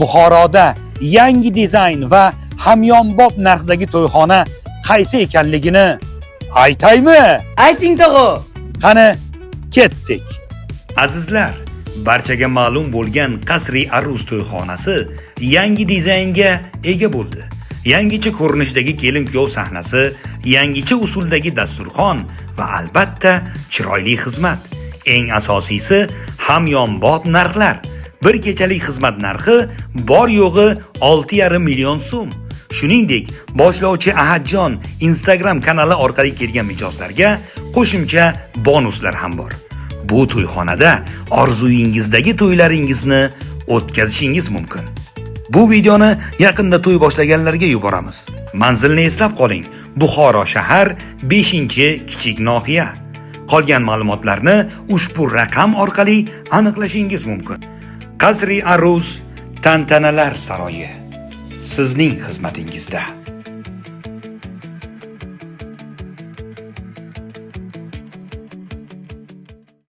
Buxoroda yangi dizayn va hamyonbop narxdagi to'yxona qaysi ekanligini aytaymi? Ayting tog'o. Qani, ketdik. Azizlar, barchaga ma'lum bo'lgan Qasri Aruz to'yxonasi yangi dizaynga ega bo'ldi. Yangicha ko'rinishdagi kelin-kuyov sahnasi, yangicha usuldagi dasturxon va albatta chiroyli xizmat. Eng asosiysi hamyonbop narxlar. Bir kechalik xizmat narxi bor yo'g'i 6,5 million so'm. Shuningdek, boshlovchi Ahadjon Instagram kanali orqali kelgan mijozlarga qo'shimcha bonuslar ham bor. Bu to'yxonada orzuyingizdagi to'ylaringizni o'tkazishingiz mumkin. Bu videoni yaqinda to'y boshlaganlarga yuboramiz. Manzilni eslab qoling. Buxoro shahar 5-kichik nohiya. Qolgan ma'lumotlarni ushbu raqam orqali aniqlashingiz mumkin. Qasri Aruz tantanalar saroyi sizning xizmatingizda.